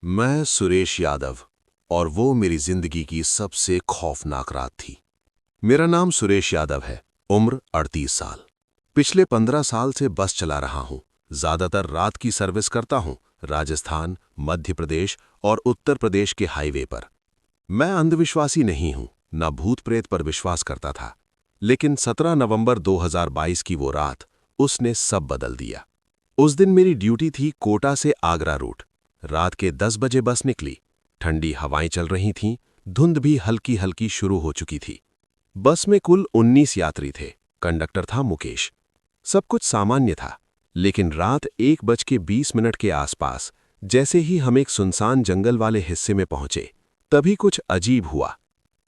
मैं सुरेश यादव और वो मेरी जिंदगी की सबसे खौफनाक रात थी। मेरा नाम सुरेश यादव है, उम्र 38 साल। पिछले 15 साल से बस चला रहा हूँ। ज्यादातर रात की सर्विस करता हूँ, राजस्थान, मध्य प्रदेश और उत्तर प्रदेश के हाईवे पर। मैं अंधविश्वासी नहीं हूँ, न भूत प्रेत पर विश्वास करता था। लेकिन 17 नवंबर 2022 की वो रात, उसने सब बदल दिया। उस दिन मेरी ड्यूटी थी कोटा से आगरा रूट। रात के 10 बजे बस निकली। ठंडी हवाएं चल रही थीं, धुंध भी हल्की हल्की शुरू हो चुकी थी। बस में कुल 19 यात्री थे। कंडक्टर था मुकेश। सब कुछ सामान्य था, लेकिन रात 1:20 के आसपास, जैसे ही हम एक सुनसान जंगल वाले हिस्से में पहुंचे, तभी कुछ अजीब हुआ।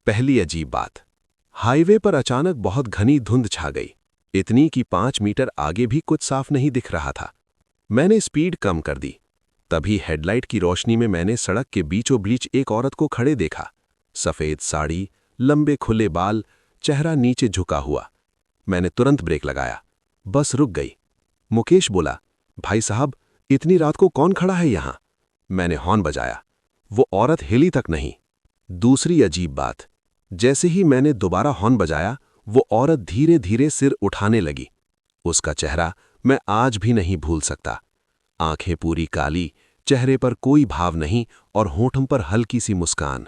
पहली अजीब बात, हाईवे पर अचानक बहुत घनी धुंध छा गई, इतनी कि 5 मीटर आगे भी कुछ साफ नहीं दिख रहा था। मैंने स्पीड कम कर दी। तभी हेडलाइट की रोशनी में मैंने सड़क के बीचों बीच एक औरत को खड़े देखा। सफेद साड़ी, लंबे खुले बाल, चेहरा नीचे झुका हुआ। मैंने तुरंत ब्रेक लगाया। बस रुक गई। मुकेश बोला, भाई साहब, इतनी रात को कौन खड़ा है यहां? मैंने हॉर्न बजाया। वो औरत हिली तक नहीं। दूसरी अजीब बात, जैसे ही मैंने दोबारा हॉर्न बजाया, वो औरत धीरे धीरे सिर उठाने लगी। उसका चेहरा मैं आज भी नहीं भूल सकता। आंखें पूरी काली, चेहरे पर कोई भाव नहीं और होठों पर हल्की सी मुस्कान।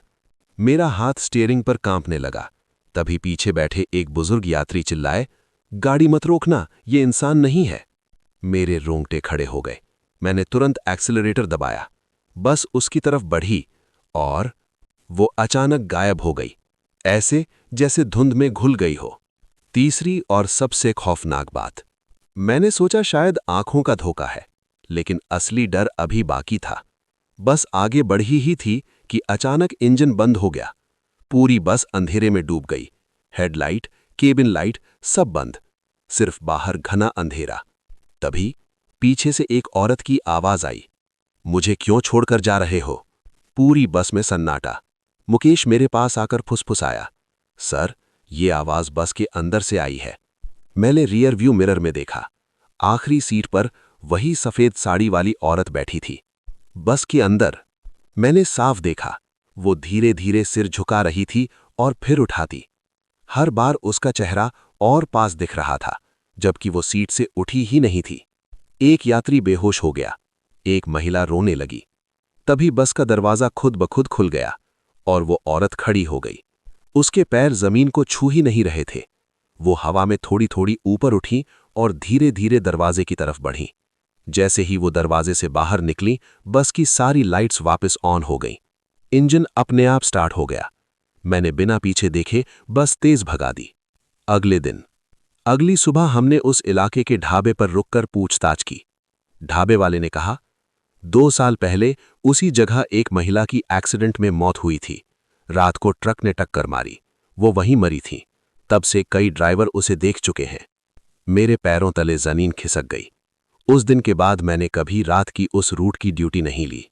मेरा हाथ स्टीयरिंग पर कांपने लगा। तभी पीछे बैठे एक बुजुर्ग यात्री चिल्लाए, गाड़ी मत रोकना, ये इंसान नहीं है। मेरे रोंगटे खड़े हो गए। मैंने तुरंत एक्सीलरेटर दबाया। बस उसकी तरफ बढ़ी और वो अचानक गायब हो गई, ऐसे जैसे धुंध में घुल गई हो। तीसरी और सबसे खौफनाक बात, मैंने सोचा शायद आंखों का धोखा है, लेकिन असली डर अभी बाकी था। बस आगे बढ़ी ही थी कि अचानक इंजन बंद हो गया। पूरी बस अंधेरे में डूब गई। हेडलाइट, केबिन लाइट सब बंद, सिर्फ बाहर घना अंधेरा। तभी पीछे से एक औरत की आवाज आई, मुझे क्यों छोड़कर जा रहे हो? पूरी बस में सन्नाटा। मुकेश मेरे पास आकर फुसफुसाया, सर, ये आवाज बस के अंदर से आई है। मैंने रियर व्यू मिरर में देखा। आखिरी सीट पर वही सफेद साड़ी वाली औरत बैठी थी। बस के अंदर मैंने साफ देखा, वो धीरे धीरे सिर झुका रही थी और फिर उठाती। हर बार उसका चेहरा और पास दिख रहा था, जबकि वो सीट से उठी ही नहीं थी। एक यात्री बेहोश हो गया। एक महिला रोने लगी। तभी बस का दरवाजा खुद ब खुद खुल गया और वो औरत खड़ी हो गई। उसके पैर जमीन को छू ही नहीं रहे थे। वो हवा में थोड़ी थोड़ी ऊपर उठी और धीरे धीरे दरवाजे की तरफ बढ़ी। जैसे ही वो दरवाजे से बाहर निकली, बस की सारी लाइट्स वापस ऑन हो गईं। इंजन अपने आप स्टार्ट हो गया। मैंने बिना पीछे देखे बस तेज भगा दी। अगली सुबह हमने उस इलाके के ढाबे पर रुककर पूछताछ की। ढाबे वाले ने कहा, 2 साल पहले उसी जगह एक महिला की एक्सीडेंट में मौत हुई थी। रात को ट्रक ने टक्कर मारी, वो वहीं मरी थी। तब से कई ड्राइवर उसे देख चुके हैं। मेरे पैरों तले जमीन खिसक गई। उस दिन के बाद मैंने कभी रात की उस रूट की ड्यूटी नहीं ली।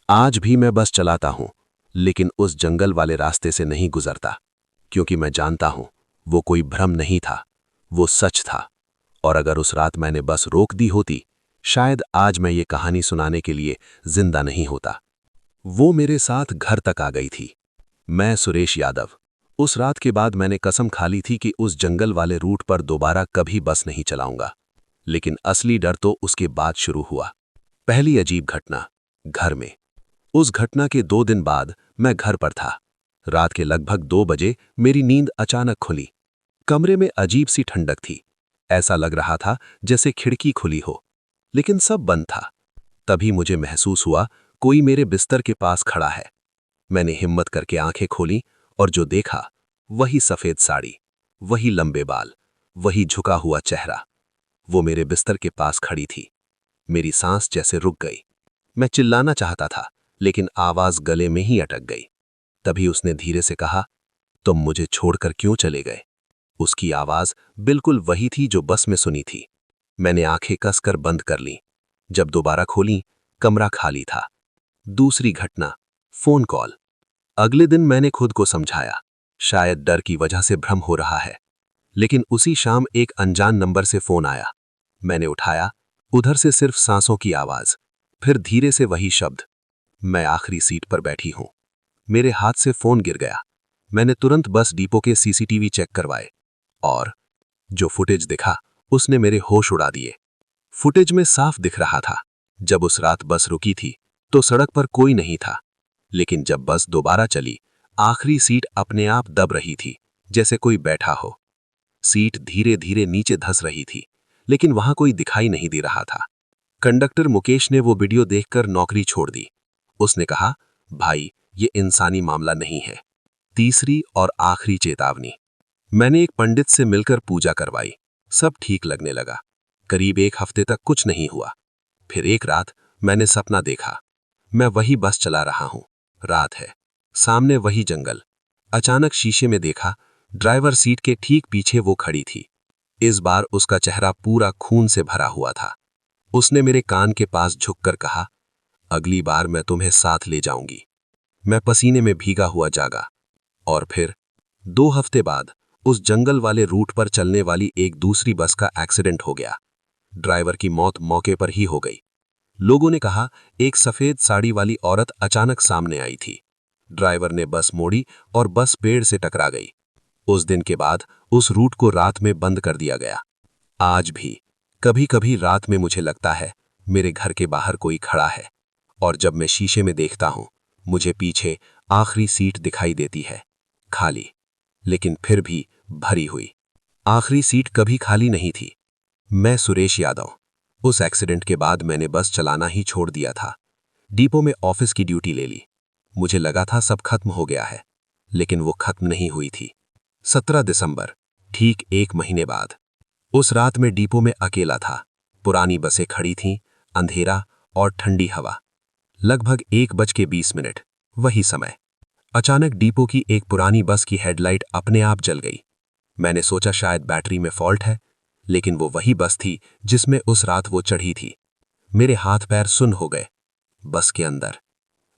आज भी मैं बस चलाता हूं, लेकिन उस जंगल वाले रास्ते से नहीं गुजरता, क्योंकि मैं जानता हूं वो कोई भ्रम नहीं था, वो सच था। और अगर उस रात मैंने बस रोक दी होती, शायद आज मैं ये कहानी सुनाने के लिए जिंदा नहीं होता। वो मेरे साथ घर तक आ गई थी। मैं सुरेश यादव। उस रात के बाद मैंने कसम खा ली थी कि उस जंगल वाले रूट पर दोबारा कभी बस नहीं चलाऊंगा। लेकिन असली डर तो उसके बाद शुरू हुआ। पहली अजीब घटना, घर में। उस घटना के 2 दिन बाद मैं घर पर था। रात के लगभग 2 बजे मेरी नींद अचानक खुली। कमरे में अजीब सी ठंडक थी। ऐसा लग रहा था जैसे खिड़की खुली हो, लेकिन सब बंद था। तभी मुझे महसूस हुआ कोई मेरे बिस्तर के पास खड़ा है। मैंने हिम्मत करके आंखें खोली और जो देखा, वही सफेद साड़ी, वही लंबे बाल, वही झुका हुआ चेहरा। वो मेरे बिस्तर के पास खड़ी थी। मेरी सांस जैसे रुक गई। मैं चिल्लाना चाहता था, लेकिन आवाज गले में ही अटक गई। तभी उसने धीरे से कहा, तुम मुझे छोड़कर क्यों चले गए? उसकी आवाज बिल्कुल वही थी जो बस में सुनी थी। मैंने आंखें कसकर बंद कर लीं। जब दोबारा खोली, कमरा खाली था। दूसरी घटना, फोन कॉल। अगले दिन मैंने खुद को समझाया, शायद डर की वजह से भ्रम हो रहा है। लेकिन उसी शाम एक अनजान नंबर से फोन आया। मैंने उठाया, उधर से सिर्फ सांसों की आवाज, फिर धीरे से वही शब्द, मैं आखिरी सीट पर बैठी हूं। मेरे हाथ से फोन गिर गया। मैंने तुरंत बस डिपो के सीसीटीवी चेक करवाए और जो फुटेज दिखा उसने मेरे होश उड़ा दिए। फुटेज में साफ दिख रहा था, जब उस रात बस रुकी थी तो सड़क पर कोई नहीं था, लेकिन जब बस दोबारा चली, आखिरी सीट अपने आप दब रही थी, जैसे कोई बैठा हो। सीट धीरे धीरे नीचे धंस रही थी, लेकिन वहां कोई दिखाई नहीं दे रहा था। कंडक्टर मुकेश ने वो वीडियो देखकर नौकरी छोड़ दी। उसने कहा, भाई, ये इंसानी मामला नहीं है। तीसरी और आखिरी चेतावनी। मैंने एक पंडित से मिलकर पूजा करवाई। सब ठीक लगने लगा। करीब 1 हफ्ते तक कुछ नहीं हुआ। फिर एक रात मैंने सपना देखा। मैं वही बस चला रहा हूं। रात है, सामने वही जंगल। अचानक शीशे में देखा, ड्राइवर सीट के ठीक पीछे वो खड़ी थी। इस बार उसका चेहरा पूरा खून से भरा हुआ था। उसने मेरे कान के पास झुककर कहा, अगली बार मैं तुम्हें साथ ले जाऊंगी। मैं पसीने में भीगा हुआ जागा। और फिर 2 हफ्ते बाद उस जंगल वाले रूट पर चलने वाली एक दूसरी बस का एक्सीडेंट हो गया। ड्राइवर की मौत मौके पर ही हो गई। लोगों ने कहा, एक सफेद साड़ी वाली औरत अचानक सामने आई थी। ड्राइवर ने बस मोड़ी और बस पेड़ से टकरा गई। उस दिन के बाद उस रूट को रात में बंद कर दिया गया। आज भी कभी कभी रात में मुझे लगता है मेरे घर के बाहर कोई खड़ा है, और जब मैं शीशे में देखता हूं, मुझे पीछे आखिरी सीट दिखाई देती है, खाली, लेकिन फिर भी भरी हुई। आखिरी सीट कभी खाली नहीं थी। मैं सुरेश यादव। उस एक्सीडेंट के बाद मैंने बस चलाना ही छोड़ दिया था। डिपो में ऑफिस की ड्यूटी ले ली। मुझे लगा था सब खत्म हो गया है, लेकिन वो खत्म नहीं हुई थी। 17 दिसंबर, ठीक 1 महीने बाद। उस रात में डिपो में अकेला था। पुरानी बसें खड़ी थीं, अंधेरा और ठंडी हवा। लगभग 1:20, वही समय। अचानक डिपो की एक पुरानी बस की हेडलाइट अपने आप जल गई। मैंने सोचा शायद बैटरी में फॉल्ट है, लेकिन वो वही बस थी जिसमें उस रात वो चढ़ी थी। मेरे हाथ पैर सुन्न हो गए। बस के अंदर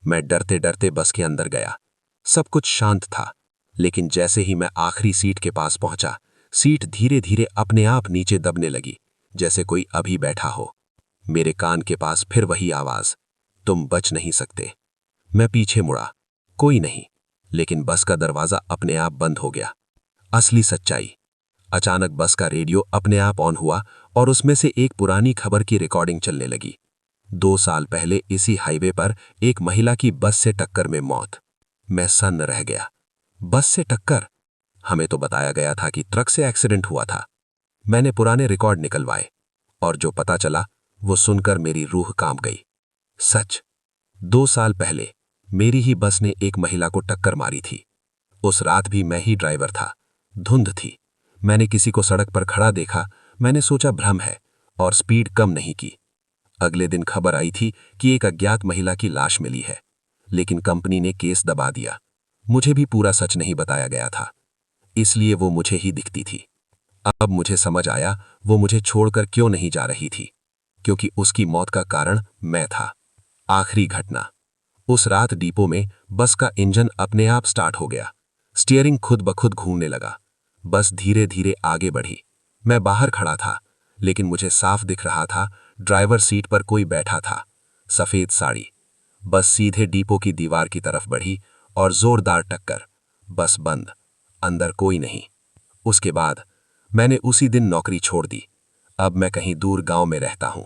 मैं डरते डरते बस के अंदर गया। सब कुछ शांत था, लेकिन जैसे ही मैं आखिरी सीट के पास पहुंचा, सीट धीरे धीरे अपने आप नीचे दबने लगी, जैसे कोई अभी बैठा हो। मेरे कान के पास फिर वही आवाज, तुम बच नहीं सकते। मैं पीछे मुड़ा, कोई नहीं, लेकिन बस का दरवाजा अपने आप बंद हो गया। असली सच्चाई। अचानक बस का रेडियो अपने आप ऑन हुआ और उसमें से एक पुरानी खबर की रिकॉर्डिंग चलने लगी। 2 साल पहले इसी हाईवे पर एक महिला की बस से टक्कर में मौत। मैं सन्न रह गया। बस से टक्कर? हमें तो बताया गया था कि ट्रक से एक्सीडेंट हुआ था। मैंने पुराने रिकॉर्ड निकलवाए, और जो पता चला वो सुनकर मेरी रूह कांप गई। सच, 2 साल पहले मेरी ही बस ने एक महिला को टक्कर मारी थी। उस रात भी मैं ही ड्राइवर था। धुंध थी। मैंने किसी को सड़क पर खड़ा देखा। मैंने सोचा भ्रम है और स्पीड कम नहीं की। अगले दिन खबर आई थी कि एक अज्ञात महिला की लाश मिली है, लेकिन कंपनी ने केस दबा दिया। मुझे भी पूरा सच नहीं बताया गया था, इसलिए वो मुझे ही दिखती थी। अब मुझे समझ आया वो मुझे छोड़कर क्यों नहीं जा रही थी, क्योंकि उसकी मौत का कारण मैं था। आखिरी घटना। उस रात डिपो में बस का इंजन अपने आप स्टार्ट हो गया। स्टीयरिंग खुद ब खुद घूमने लगा। बस धीरे धीरे आगे बढ़ी। मैं बाहर खड़ा था, लेकिन मुझे साफ दिख रहा था ड्राइवर सीट पर कोई बैठा था, सफेद साड़ी। बस सीधे डिपो की दीवार की तरफ बढ़ी और जोरदार टक्कर। बस बंद, अंदर कोई नहीं। उसके बाद मैंने उसी दिन नौकरी छोड़ दी। अब मैं कहीं दूर गांव में रहता हूं,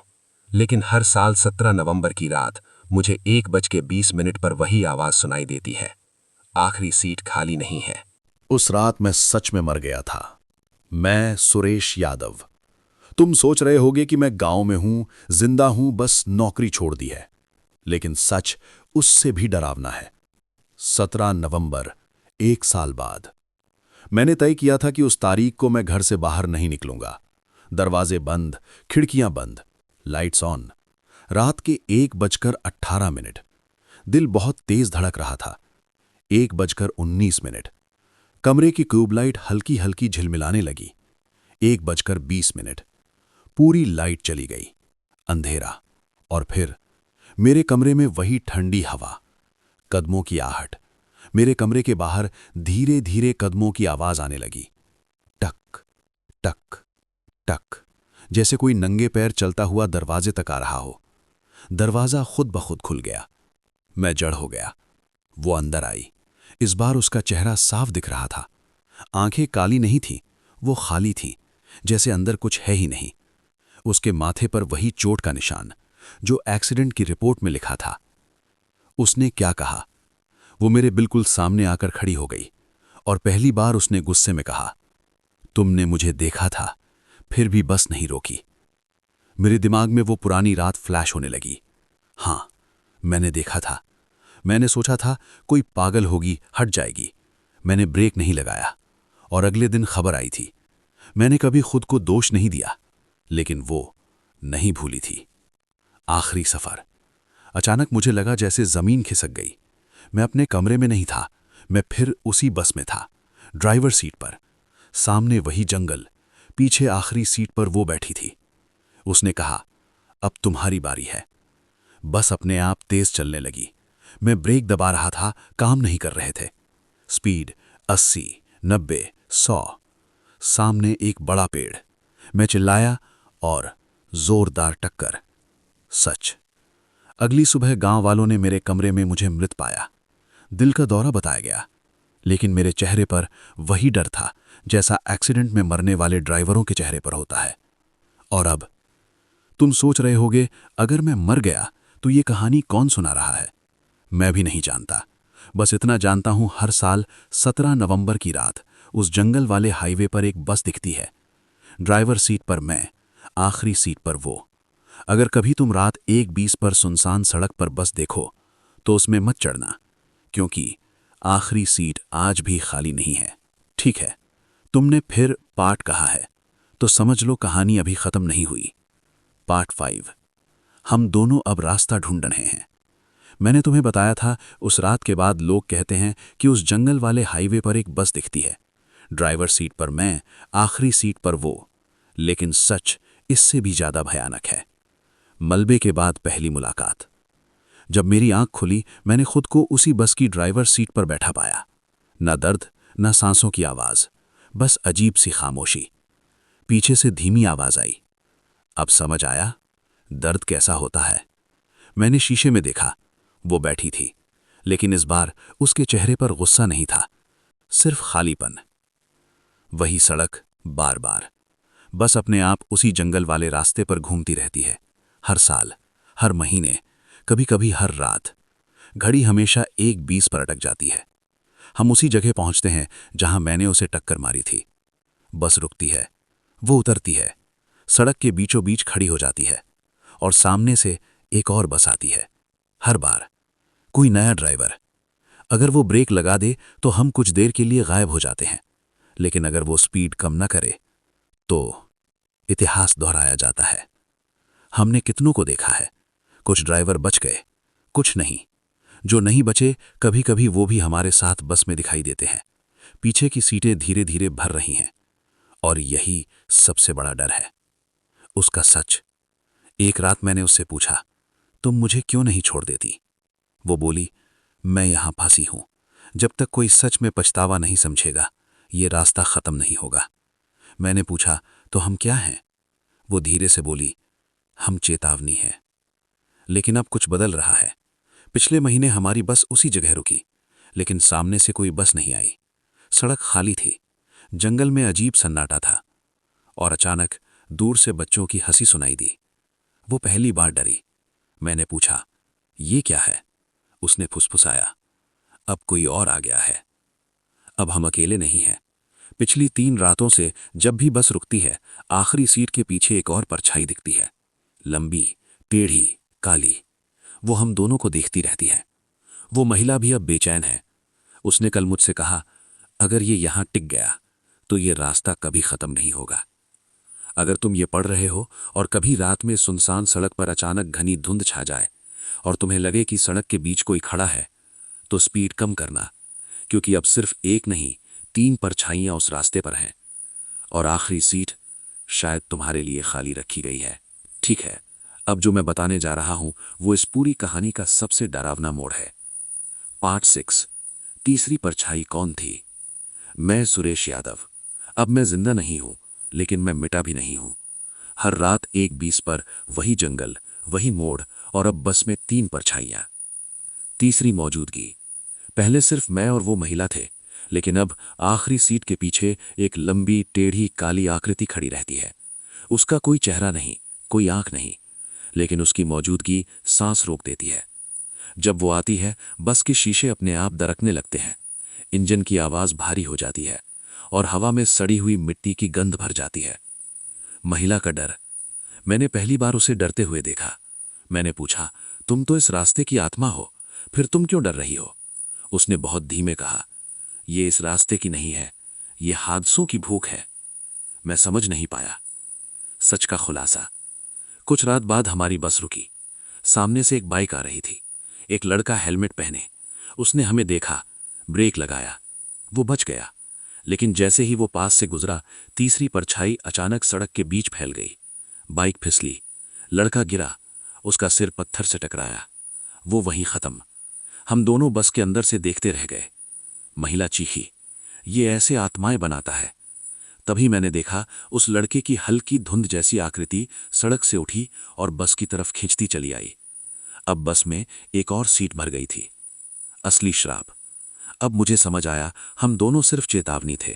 लेकिन हर साल 17 नवंबर की रात मुझे 1:20 पर वही आवाज सुनाई देती है, आखिरी सीट खाली नहीं है। उस रात मैं सच में मर गया था। मैं सुरेश यादव। तुम सोच रहे होगे कि मैं गांव में हूं, जिंदा हूं, बस नौकरी छोड़ दी है, लेकिन सच उससे भी डरावना है। 17 नवंबर, 1 साल बाद। मैंने तय किया था कि उस तारीख को मैं घर से बाहर नहीं निकलूंगा। दरवाजे बंद, खिड़कियां बंद, लाइट्स ऑन। रात के 1:18। दिल बहुत तेज धड़क रहा था। 1:19। कमरे की ट्यूबलाइट हल्की हल्की झिलमिलाने लगी। 1:20। पूरी लाइट चली गई। अंधेरा। और फिर मेरे कमरे में वही ठंडी हवा, कदमों की आहट। मेरे कमरे के बाहर धीरे धीरे कदमों की आवाज आने लगी। टक टक टक, जैसे कोई नंगे पैर चलता हुआ दरवाजे तक आ रहा हो। दरवाजा खुद ब खुद खुल गया। मैं जड़ हो गया। वो अंदर आई। इस बार उसका चेहरा साफ दिख रहा था। आंखें काली नहीं थीं, वो खाली थीं, जैसे अंदर कुछ है ही नहीं। उसके माथे पर वही चोट का निशान जो एक्सीडेंट की रिपोर्ट में लिखा था। उसने क्या कहा? वो मेरे बिल्कुल सामने आकर खड़ी हो गई और पहली बार उसने गुस्से में कहा, तुमने मुझे देखा था, फिर भी बस नहीं रोकी। मेरे दिमाग में वो पुरानी रात फ्लैश होने लगी। हाँ, मैंने देखा था। मैंने सोचा था कोई पागल होगी, हट जाएगी। मैंने ब्रेक नहीं लगाया और अगले दिन खबर आई थी। मैंने कभी खुद को दोष नहीं दिया, लेकिन वो नहीं भूली थी। आखिरी सफर। अचानक मुझे लगा जैसे जमीन खिसक गई। मैं अपने कमरे में नहीं था, मैं फिर उसी बस में था, ड्राइवर सीट पर। सामने वही जंगल, पीछे आखिरी सीट पर वो बैठी थी। उसने कहा, अब तुम्हारी बारी है। बस अपने आप तेज चलने लगी। मैं ब्रेक दबा रहा था, काम नहीं कर रहे थे। स्पीड 80, 90, 100। सामने एक बड़ा पेड़। मैं चिल्लाया और जोरदार टक्कर। सच। अगली सुबह गांव वालों ने मेरे कमरे में मुझे मृत पाया। दिल का दौरा बताया गया, लेकिन मेरे चेहरे पर वही डर था जैसा एक्सीडेंट में मरने वाले ड्राइवरों के चेहरे पर होता है। और अब तुम सोच रहे होगे, अगर मैं मर गया तो ये कहानी कौन सुना रहा है? मैं भी नहीं जानता। बस इतना जानता हूं, हर साल 17 नवंबर की रात उस जंगल वाले हाईवे पर एक बस दिखती है। ड्राइवर सीट पर मैं, आखिरी सीट पर वो। अगर कभी तुम रात 1:20 पर सुनसान सड़क पर बस देखो तो उसमें मत चढ़ना, क्योंकि आखिरी सीट आज भी खाली नहीं है। ठीक है, तुमने फिर पार्ट कहा है तो समझ लो कहानी अभी खत्म नहीं हुई। पार्ट 5। हम दोनों अब रास्ता ढूंढ रहे हैं। मैंने तुम्हें बताया था, उस रात के बाद लोग कहते हैं कि उस जंगल वाले हाईवे पर एक बस दिखती है। ड्राइवर सीट पर मैं, आखिरी सीट पर वो। लेकिन सच इससे भी ज्यादा भयानक है। मलबे के बाद पहली मुलाकात। जब मेरी आंख खुली, मैंने खुद को उसी बस की ड्राइवर सीट पर बैठा पाया। न दर्द, न सांसों की आवाज, बस अजीब सी खामोशी। पीछे से धीमी आवाज आई, अब समझ आया दर्द कैसा होता है। मैंने शीशे में देखा, वो बैठी थी, लेकिन इस बार उसके चेहरे पर गुस्सा नहीं था, सिर्फ खालीपन। वही सड़क, बार बार। बस अपने आप उसी जंगल वाले रास्ते पर घूमती रहती है। हर साल, हर महीने, कभी कभी हर रात। घड़ी हमेशा 1:20 पर अटक जाती है। हम उसी जगह पहुंचते हैं जहां मैंने उसे टक्कर मारी थी। बस रुकती है, वो उतरती है, सड़क के बीचों बीच खड़ी हो जाती है और सामने से एक और बस आती है। हर बार कोई नया ड्राइवर। अगर वो ब्रेक लगा दे तो हम कुछ देर के लिए गायब हो जाते हैं, लेकिन अगर वो स्पीड कम न करे तो इतिहास दोहराया जाता है। हमने कितनों को देखा है, कुछ ड्राइवर बच गए, कुछ नहीं। जो नहीं बचे, कभी कभी वो भी हमारे साथ बस में दिखाई देते हैं। पीछे की सीटें धीरे धीरे भर रही हैं, और यही सबसे बड़ा डर है, उसका सच। एक रात मैंने उससे पूछा, तुम मुझे क्यों नहीं छोड़ देती? वो बोली, मैं यहां फंसी हूं। जब तक कोई सच में पछतावा नहीं समझेगा, ये रास्ता खत्म नहीं होगा। मैंने पूछा, तो हम क्या हैं? वो धीरे से बोली, हम चेतावनी हैं। लेकिन अब कुछ बदल रहा है। पिछले महीने हमारी बस उसी जगह रुकी, लेकिन सामने से कोई बस नहीं आई। सड़क खाली थी, जंगल में अजीब सन्नाटा था, और अचानक दूर से बच्चों की हंसी सुनाई दी। वो पहली बार डरी। मैंने पूछा, ये क्या है? उसने फुसफुसाया, अब कोई और आ गया है। अब हम अकेले नहीं हैं। पिछली 3 रातों से जब भी बस रुकती है, आखिरी सीट के पीछे एक और परछाई दिखती है, लंबी, टेढ़ी, काली। वो हम दोनों को देखती रहती है। वो महिला भी अब बेचैन है। उसने कल मुझसे कहा, अगर ये यहां टिक गया तो ये रास्ता कभी खत्म नहीं होगा। अगर तुम ये पढ़ रहे हो और कभी रात में सुनसान सड़क पर अचानक घनी धुंध छा जाए और तुम्हें लगे कि सड़क के बीच कोई खड़ा है, तो स्पीड कम करना, क्योंकि अब सिर्फ एक नहीं, 3 परछाइयां उस रास्ते पर हैं, और आखिरी सीट शायद तुम्हारे लिए खाली रखी गई है। ठीक है, अब जो मैं बताने जा रहा हूं वो इस पूरी कहानी का सबसे डरावना मोड़ है। पार्ट 6। तीसरी परछाई कौन थी? मैं सुरेश यादव। अब मैं जिंदा नहीं हूं, लेकिन मैं मिटा भी नहीं हूं। हर रात 1:20 पर वही जंगल, वही मोड़, और अब बस में 3 परछाइयां। तीसरी मौजूदगी। पहले सिर्फ मैं और वो महिला थे, लेकिन अब आखिरी सीट के पीछे एक लंबी टेढ़ी काली आकृति खड़ी रहती है। उसका कोई चेहरा नहीं, कोई आंख नहीं, लेकिन उसकी मौजूदगी सांस रोक देती है। जब वो आती है, बस के शीशे अपने आप दरकने लगते हैं, इंजन की आवाज भारी हो जाती है और हवा में सड़ी हुई मिट्टी की गंध भर जाती है। महिला का डर। मैंने पहली बार उसे डरते हुए देखा। मैंने पूछा, तुम तो इस रास्ते की आत्मा हो, फिर तुम क्यों डर रही हो? उसने बहुत धीमे कहा, ये इस रास्ते की नहीं है, ये हादसों की भूख है। मैं समझ नहीं पाया। सच का खुलासा। कुछ रात बाद हमारी बस रुकी। सामने से एक बाइक आ रही थी। एक लड़का हेलमेट पहने। उसने हमें देखा, ब्रेक लगाया। वो बच गया, लेकिन जैसे ही वो पास से गुजरा, तीसरी परछाई अचानक सड़क के बीच फैल गई। बाइक फिसली, लड़का गिरा, उसका सिर पत्थर से टकराया। वो वहीं खत्म। हम दोनों बस के अंदर से देखते रह गए। महिला चीखी, ये ऐसे आत्माएं बनाता है। तभी मैंने देखा, उस लड़के की हल्की धुंध जैसी आकृति सड़क से उठी और बस की तरफ खींचती चली आई। अब बस में एक और सीट भर गई थी। असली श्राप। अब मुझे समझ आया, हम दोनों सिर्फ चेतावनी थे,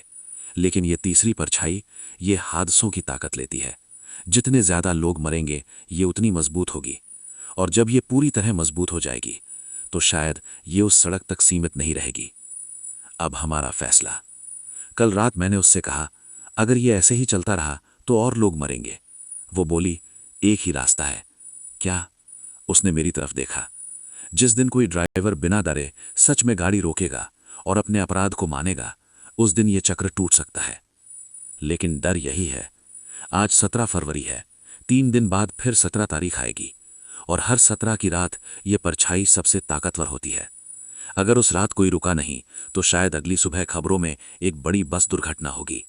लेकिन ये तीसरी परछाई, ये हादसों की ताकत लेती है। जितने ज्यादा लोग मरेंगे, ये उतनी मजबूत होगी, और जब ये पूरी तरह मजबूत हो जाएगी, तो शायद ये उस सड़क तक सीमित नहीं रहेगी। अब हमारा फैसला। कल रात मैंने उससे कहा, अगर ये ऐसे ही चलता रहा तो और लोग मरेंगे। वो बोली, एक ही रास्ता है। क्या? उसने मेरी तरफ देखा। जिस दिन कोई ड्राइवर बिना डरे सच में गाड़ी रोकेगा और अपने अपराध को मानेगा, उस दिन ये चक्र टूट सकता है। लेकिन डर यही है। आज 17 फरवरी है। 3 दिन बाद फिर 17 तारीख आएगी, और हर 17 की रात ये परछाई सबसे ताकतवर होती है। अगर उस रात कोई रुका नहीं, तो शायद अगली सुबह खबरों में एक बड़ी बस दुर्घटना होगी।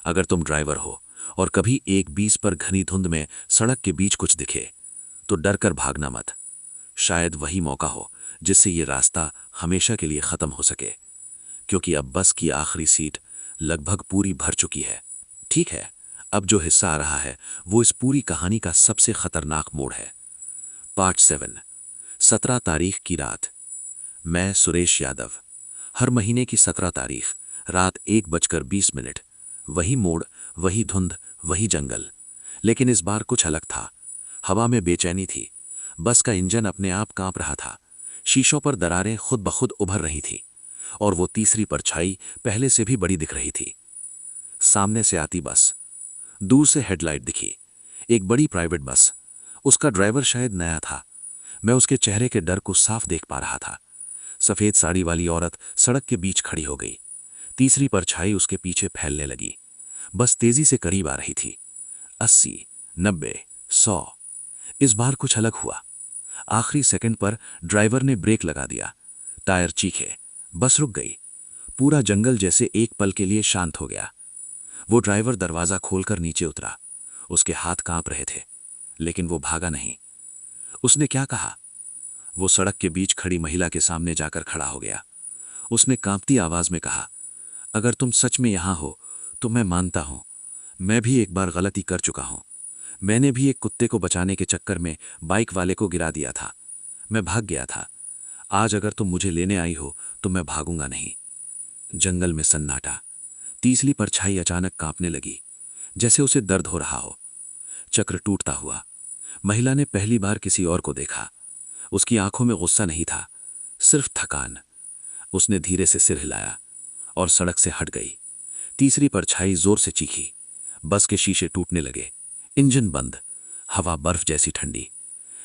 अगर तुम ड्राइवर हो और कभी 1:20 पर घनी धुंध में सड़क के बीच कुछ दिखे, तो डर कर भागना मत। शायद वही मौका हो जिससे ये रास्ता हमेशा के लिए खत्म हो सके, क्योंकि अब बस की आखिरी सीट लगभग पूरी भर चुकी है। ठीक है, अब जो हिस्सा आ रहा है वो इस पूरी कहानी का सबसे खतरनाक मोड़ है। पार्ट 7, 17 तारीख की रात। मैं सुरेश यादव। हर महीने की 17 तारीख रात 1:20, वही मोड़, वही धुंध, वही जंगल। लेकिन इस बार कुछ अलग था। हवा में बेचैनी थी। बस का इंजन अपने आप कांप रहा था। शीशों पर दरारें खुद ब खुद उभर रही थीं, और वो तीसरी परछाई पहले से भी बड़ी दिख रही थी। सामने से आती बस। दूर से हेडलाइट दिखी। एक बड़ी प्राइवेट बस। उसका ड्राइवर शायद नया था। मैं उसके चेहरे के डर को साफ देख पा रहा था। सफेद साड़ी वाली औरत सड़क के बीच खड़ी हो गई। तीसरी परछाई उसके पीछे फैलने लगी। बस तेजी से करीब आ रही थी। 80, 90, 100। इस बार कुछ अलग हुआ। आखिरी सेकंड पर ड्राइवर ने ब्रेक लगा दिया। टायर चीखे। बस रुक गई। पूरा जंगल जैसे एक पल के लिए शांत हो गया। वो ड्राइवर दरवाजा खोलकर नीचे उतरा। उसके हाथ कांप रहे थे, लेकिन वो भागा नहीं। उसने क्या कहा? वो सड़क के बीच खड़ी महिला के सामने जाकर खड़ा हो गया। उसने कांपती आवाज में कहा, अगर तुम सच में यहां हो तो मैं मानता हूं, मैं भी एक बार गलती कर चुका हूं। मैंने भी एक कुत्ते को बचाने के चक्कर में बाइक वाले को गिरा दिया था। मैं भाग गया था। आज अगर तुम मुझे लेने आई हो तो मैं भागूंगा नहीं। जंगल में सन्नाटा। तीसरी परछाई अचानक कांपने लगी, जैसे उसे दर्द हो रहा हो। चक्र टूटता हुआ। महिला ने पहली बार किसी और को देखा। उसकी आंखों में गुस्सा नहीं था, सिर्फ थकान। उसने धीरे से सिर हिलाया और सड़क से हट गई। तीसरी परछाई जोर से चीखी। बस के शीशे टूटने लगे। इंजन बंद। हवा बर्फ जैसी ठंडी।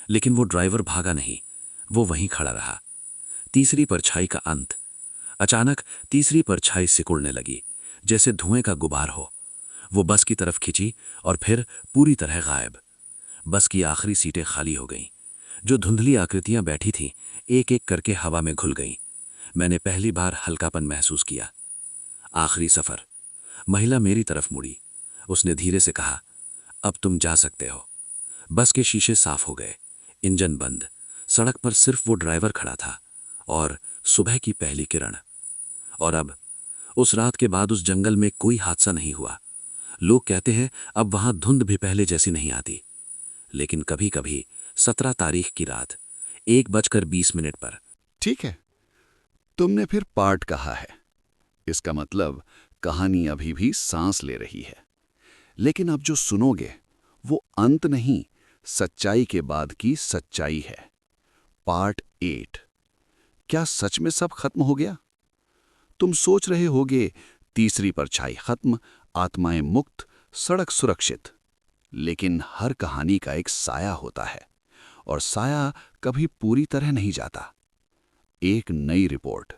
लेकिन वो ड्राइवर भागा नहीं। वो वहीं खड़ा रहा। तीसरी परछाई का अंत। अचानक तीसरी परछाई सिकुड़ने लगी, जैसे धुएं का गुबार हो। वो बस की तरफ खिंची और फिर पूरी तरह गायब। बस की आखिरी सीटें खाली हो गईं। जो धुंधली आकृतियां बैठी थीं, एक एक करके हवा में घुल गईं। मैंने पहली बार हल्कापन महसूस किया। आखिरी सफर। महिला मेरी तरफ मुड़ी। उसने धीरे से कहा, अब तुम जा सकते हो। बस के शीशे साफ हो गए। इंजन बंद। सड़क पर सिर्फ वो ड्राइवर खड़ा था और सुबह की पहली किरण। और अब उस रात के बाद उस जंगल में कोई हादसा नहीं हुआ। लोग कहते हैं अब वहां धुंध भी पहले जैसी नहीं आती। लेकिन कभी कभी 17 तारीख की रात 1:20 पर ठीक है, तुमने फिर पार्ट कहा है। इसका मतलब कहानी अभी भी सांस ले रही है। लेकिन अब जो सुनोगे वो अंत नहीं, सच्चाई के बाद की सच्चाई है। पार्ट 8। क्या सच में सब खत्म हो गया? तुम सोच रहे होगे तीसरी परछाई खत्म, आत्माएं मुक्त, सड़क सुरक्षित। लेकिन हर कहानी का एक साया होता है, और साया कभी पूरी तरह नहीं जाता। एक नई रिपोर्ट।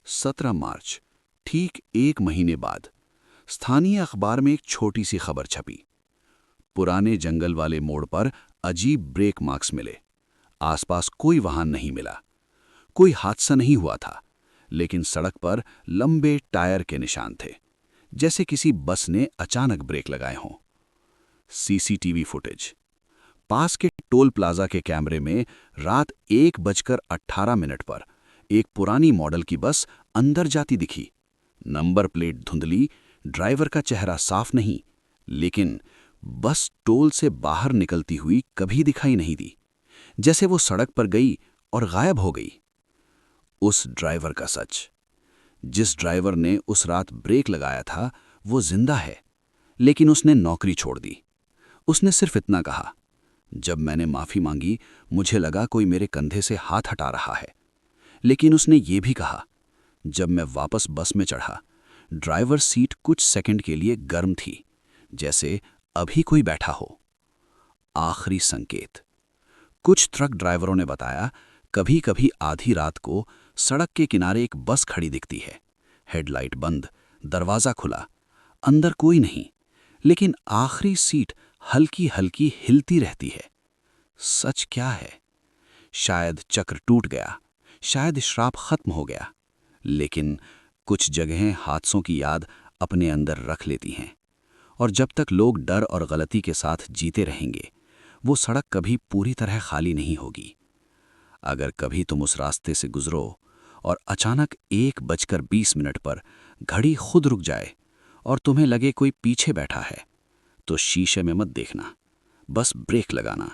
17 मार्च, ठीक 1 महीने बाद, स्थानीय अखबार में एक छोटी सी खबर छपी। पुराने जंगल वाले मोड़ पर अजीब ब्रेक मार्क्स मिले। आसपास कोई वाहन नहीं मिला, कोई हादसा नहीं हुआ था, लेकिन सड़क पर लंबे टायर के निशान थे, जैसे किसी बस ने अचानक ब्रेक लगाए हों। CCTV footage. पास के टोल प्लाजा के कैमरे में रात 1:18 पर एक पुरानी मॉडल की बस अंदर जाती दिखी। नंबर प्लेट धुंधली, ड्राइवर का चेहरा साफ नहीं, लेकिन बस टोल से बाहर निकलती हुई कभी दिखाई नहीं दी, जैसे वो सड़क पर गई और गायब हो गई। उस ड्राइवर का सच। जिस ड्राइवर ने उस रात ब्रेक लगाया था वो जिंदा है, लेकिन उसने नौकरी छोड़ दी। उसने सिर्फ इतना कहा, जब मैंने माफी मांगी मुझे लगा कोई मेरे कंधे से हाथ हटा रहा है। लेकिन उसने ये भी कहा, जब मैं वापस बस में चढ़ा, ड्राइवर सीट कुछ सेकंड के लिए गर्म थी, जैसे अभी कोई बैठा हो। आखिरी संकेत। कुछ ट्रक ड्राइवरों ने बताया, कभी कभी आधी रात को सड़क के किनारे एक बस खड़ी दिखती है, हेडलाइट बंद, दरवाजा खुला, अंदर कोई नहीं, लेकिन आखिरी सीट हल्की हल्की हिलती रहती है। सच क्या है? शायद चक्र टूट गया, शायद श्राप खत्म हो गया, लेकिन कुछ जगहें हादसों की याद अपने अंदर रख लेती हैं, और जब तक लोग डर और गलती के साथ जीते रहेंगे, वो सड़क कभी पूरी तरह खाली नहीं होगी। अगर कभी तुम उस रास्ते से गुजरो और अचानक 1:20 पर घड़ी खुद रुक जाए और तुम्हें लगे कोई पीछे बैठा है, तो शीशे में मत देखना, बस ब्रेक लगाना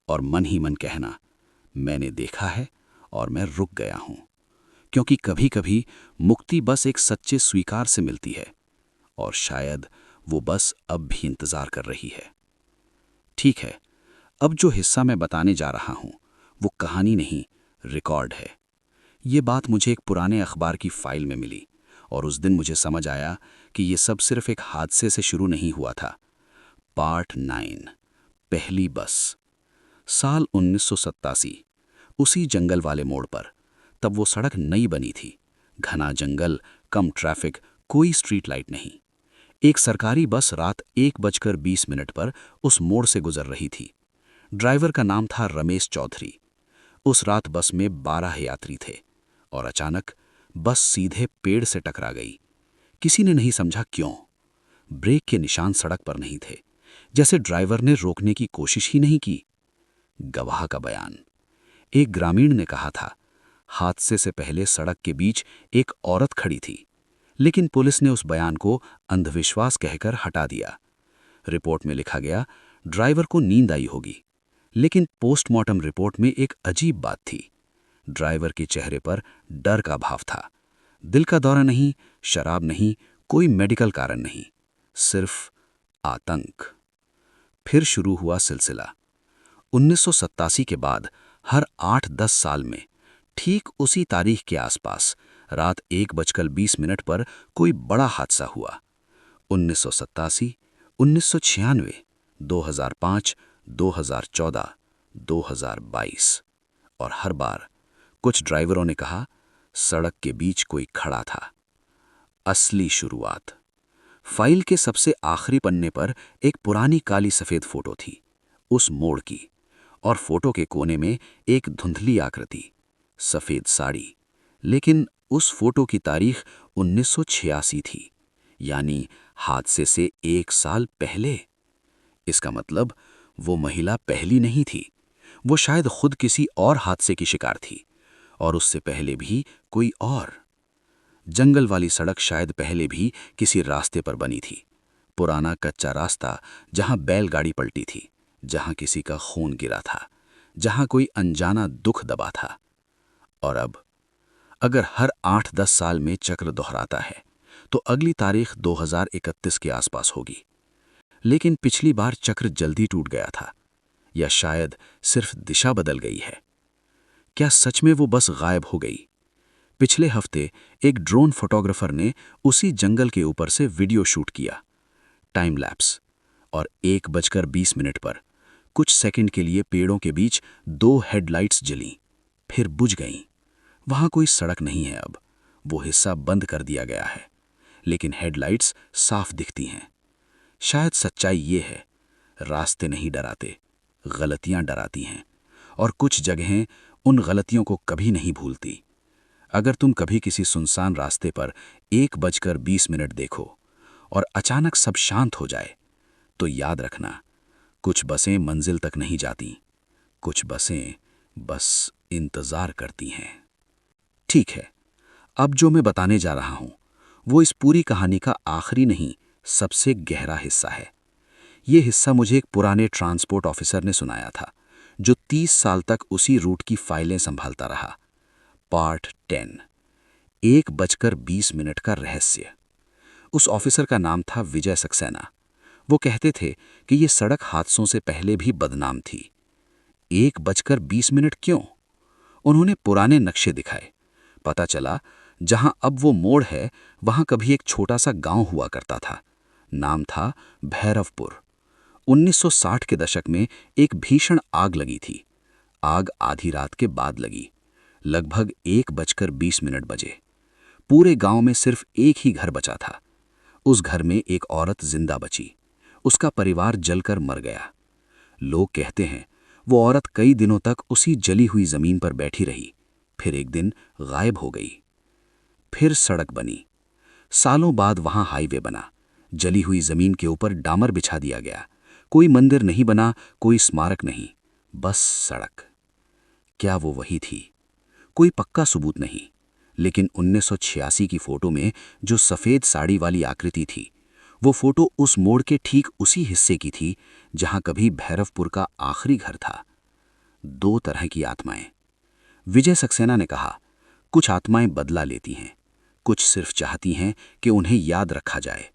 और मन ही मन कहना, मैंने देखा है और मैं रुक गया हूं। क्योंकि कभी कभी मुक्ति बस एक सच्चे स्वीकार से मिलती है, और शायद वो बस अब भी इंतजार कर रही है। ठीक है, अब जो हिस्सा मैं बताने जा रहा हूं वो कहानी नहीं, रिकॉर्ड है। ये बात मुझे एक पुराने अखबार की फाइल में मिली, और उस दिन मुझे समझ आया कि ये सब सिर्फ एक हादसे से शुरू नहीं हुआ था। पार्ट 9, पहली बस। साल 1987, उसी जंगल वाले मोड़ पर। तब वो सड़क नई बनी थी, घना जंगल, कम ट्रैफिक, कोई स्ट्रीट लाइट नहीं। एक सरकारी बस रात 1:20 पर उस मोड़ से गुजर रही थी। ड्राइवर का नाम था रमेश चौधरी। उस रात बस में 12 यात्री थे, और अचानक बस सीधे पेड़ से टकरा गई। किसी ने नहीं समझा क्यों। ब्रेक के निशान सड़क पर नहीं थे, जैसे ड्राइवर ने रोकने की कोशिश ही नहीं की। गवाह का बयान। एक ग्रामीण ने कहा था, हादसे से पहले सड़क के बीच एक औरत खड़ी थी, लेकिन पुलिस ने उस बयान को अंधविश्वास कहकर हटा दिया। रिपोर्ट में लिखा गया, ड्राइवर को नींद आई होगी, लेकिन पोस्टमार्टम रिपोर्ट में एक अजीब बात थी। ड्राइवर के चेहरे पर डर का भाव था। दिल का दौरा नहीं, शराब नहीं, कोई मेडिकल कारण नहीं, सिर्फ आतंक। फिर शुरू हुआ सिलसिला। 1987 के बाद हर 8-10 साल में ठीक उसी तारीख के आसपास रात 1:20 पर कोई बड़ा हादसा हुआ। 1987, 1996, 2005, 2014, 2022, और हर बार कुछ ड्राइवरों ने कहा, सड़क के बीच कोई खड़ा था। असली शुरुआत। फाइल के सबसे आखिरी पन्ने पर एक पुरानी काली सफेद फोटो थी, उस मोड़ की, और फोटो के कोने में एक धुंधली आकृति, सफेद साड़ी। लेकिन उस फोटो की तारीख 1986 थी, यानी हादसे से 1 साल पहले। इसका मतलब वो महिला पहली नहीं थी, वो शायद खुद किसी और हादसे की शिकार थी, और उससे पहले भी कोई और। जंगल वाली सड़क शायद पहले भी किसी रास्ते पर बनी थी, पुराना कच्चा रास्ता जहां बैलगाड़ी पलटी थी, जहां किसी का खून गिरा था, जहां कोई अनजाना दुख दबा था। और अब अगर हर 8-10 साल में चक्र दोहराता है तो अगली तारीख 2031 के आसपास होगी। लेकिन पिछली बार चक्र जल्दी टूट गया था, या शायद सिर्फ दिशा बदल गई है। क्या सच में वो बस गायब हो गई? पिछले हफ्ते एक ड्रोन फोटोग्राफर ने उसी जंगल के ऊपर से वीडियो शूट किया, टाइम लैप्स, और 1:20 पर कुछ सेकंड के लिए पेड़ों के बीच 2 हेडलाइट्स जलीं, फिर बुझ गईं। वहां कोई सड़क नहीं है अब, वो हिस्सा बंद कर दिया गया है, लेकिन हेडलाइट्स साफ दिखती हैं। शायद सच्चाई ये है, रास्ते नहीं डराते, गलतियां डराती हैं, और कुछ जगहें उन गलतियों को कभी नहीं भूलती। अगर तुम कभी किसी सुनसान रास्ते पर 1:20 देखो और अचानक सब शांत हो जाए, तो याद रखना, कुछ बसें मंजिल तक नहीं जाती, कुछ बसें बस इंतजार करती हैं। ठीक है, अब जो मैं बताने जा रहा हूं वो इस पूरी कहानी का आखिरी नहीं, सबसे गहरा हिस्सा है। ये हिस्सा मुझे एक पुराने ट्रांसपोर्ट ऑफिसर ने सुनाया था, जो 30 साल तक उसी रूट की फाइलें संभालता रहा। पार्ट 10, 1:20 का रहस्य। उस ऑफिसर का नाम था विजय सक्सेना। वो कहते थे कि ये सड़क हादसों से पहले भी बदनाम थी। 1:20 क्यों? उन्होंने पुराने नक्शे दिखाए। पता चला, जहां अब वो मोड़ है वहां कभी एक छोटा सा गांव हुआ करता था। नाम था भैरवपुर। 1960 के दशक में एक भीषण आग लगी थी। आग आधी रात के बाद लगी, लगभग 1:20 बजे। पूरे गांव में सिर्फ एक ही घर बचा था। उस घर में एक औरत जिंदा बची, उसका परिवार जलकर मर गया। लोग कहते हैं वो औरत कई दिनों तक उसी जली हुई जमीन पर बैठी रही, फिर एक दिन गायब हो गई। फिर सड़क बनी। सालों बाद वहां हाईवे बना। जली हुई जमीन के ऊपर डामर बिछा दिया गया। कोई मंदिर नहीं बना, कोई स्मारक नहीं, बस सड़क। क्या वो वही थी? कोई पक्का सबूत नहीं, लेकिन 1986 की फोटो में जो सफेद साड़ी वाली आकृति थी, वो फोटो उस मोड़ के ठीक उसी हिस्से की थी जहां कभी भैरवपुर का आखिरी घर था। 2 तरह की आत्माएं। विजय सक्सेना ने कहा, कुछ आत्माएं बदला लेती हैं, कुछ सिर्फ चाहती हैं कि उन्हें याद रखा जाए।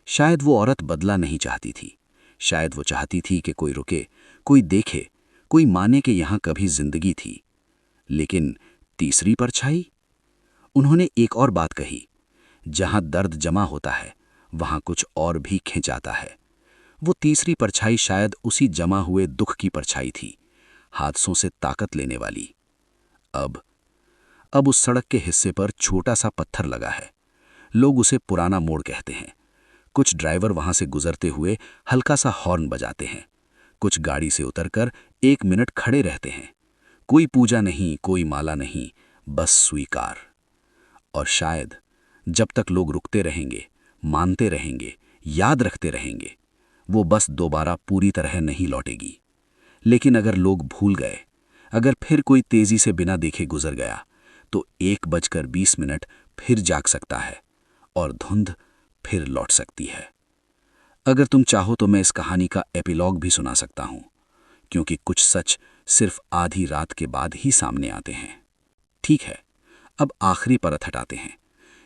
शायद वो औरत बदला नहीं चाहती थी, शायद वो चाहती थी कि कोई रुके, कोई देखे, कोई माने कि यहां कभी जिंदगी थी। लेकिन तीसरी परछाई? उन्होंने एक और बात कही, जहां दर्द जमा होता है वहां कुछ और भी खिंचाता है। वो तीसरी परछाई शायद उसी जमा हुए दुख की परछाई थी, हादसों से ताकत लेने वाली। अब उस सड़क के हिस्से पर छोटा सा पत्थर लगा है। लोग उसे पुराना मोड़ कहते हैं। कुछ ड्राइवर वहां से गुजरते हुए हल्का सा हॉर्न बजाते हैं। कुछ गाड़ी से उतरकर 1 मिनट खड़े रहते हैं। कोई पूजा नहीं, कोई माला नहीं, बस स्वीकार। और शायद जब तक लोग रुकते रहेंगे, मानते रहेंगे, याद रखते रहेंगे, वो बस दोबारा पूरी तरह नहीं लौटेगी। लेकिन अगर लोग भूल गए, अगर फिर कोई तेजी से बिना देखे गुजर गया, तो 1:20 फिर जाग सकता है और धुंध फिर लौट सकती है। अगर तुम चाहो तो मैं इस कहानी का एपिलॉग भी सुना सकता हूं, क्योंकि कुछ सच सिर्फ आधी रात के बाद ही सामने आते हैं। ठीक है, अब आखिरी परत हटाते हैं।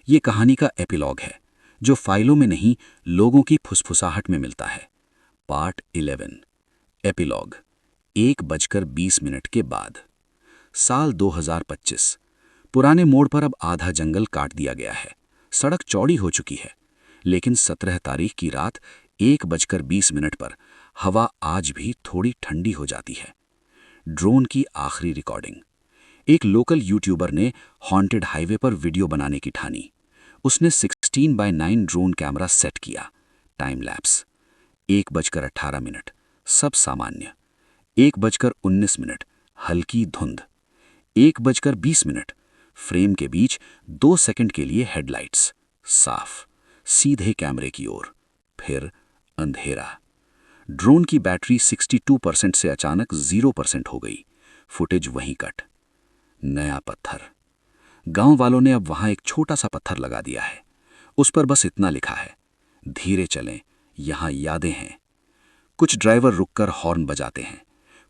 ये कहानी का एपिलॉग है, जो फाइलों में नहीं, लोगों की फुसफुसाहट में मिलता है। पार्ट 11, एपिलॉग, 1:20 के बाद। साल 2025। पुराने मोड़ पर अब आधा जंगल काट दिया गया है। सड़क चौड़ी हो चुकी है, लेकिन 17 तारीख की रात 1:20 पर हवा आज भी थोड़ी ठंडी हो जाती है। ड्रोन की आखिरी रिकॉर्डिंग। एक लोकल यूट्यूबर ने हॉन्टेड हाईवे पर वीडियो बनाने की ठानी। उसने 16:9 ड्रोन कैमरा सेट किया। Time lapse. 1:18, सब सामान्य। 1:19, हल्की धुंध। 1:20, फ्रेम के बीच 2 सेकंड के लिए हेडलाइट्स, साफ, सीधे कैमरे की ओर। फिर अंधेरा। ड्रोन की बैटरी 62% से अचानक 0% हो गई। फुटेज वहीं कट। नया पत्थर। गांव वालों ने अब वहां एक छोटा सा पत्थर लगा दिया है। उस पर बस इतना लिखा है, धीरे चलें, यहां यादें हैं। कुछ ड्राइवर रुककर हॉर्न बजाते हैं।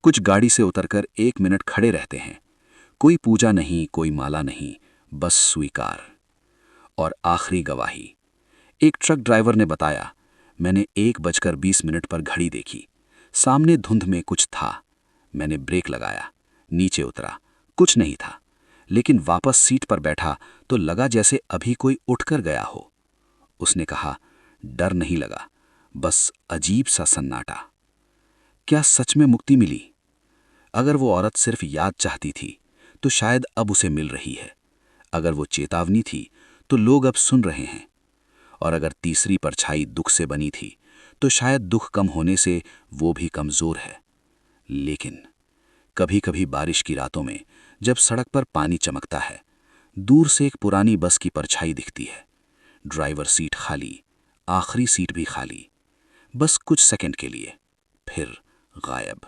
कुछ गाड़ी से उतरकर 1 मिनट खड़े रहते हैं। कोई पूजा नहीं, कोई माला नहीं, बस स्वीकार। और आखिरी गवाही, एक ट्रक ड्राइवर ने बताया, मैंने 1:20 पर घड़ी देखी, सामने धुंध में कुछ था। मैंने ब्रेक लगाया, नीचे उतरा, कुछ नहीं था, लेकिन वापस सीट पर बैठा तो लगा जैसे अभी कोई उठकर गया हो। उसने कहा, डर नहीं लगा, बस अजीब सा सन्नाटा। क्या सच में मुक्ति मिली? अगर वो औरत सिर्फ याद चाहती थी तो शायद अब उसे मिल रही है। अगर वो चेतावनी थी तो लोग अब सुन रहे हैं। और अगर तीसरी परछाई दुख से बनी थी तो शायद दुख कम होने से वो भी कमजोर है। लेकिन कभी कभी बारिश की रातों में जब सड़क पर पानी चमकता है, दूर से एक पुरानी बस की परछाई दिखती है। ड्राइवर सीट खाली, आखिरी सीट भी खाली, बस कुछ सेकंड के लिए, फिर गायब।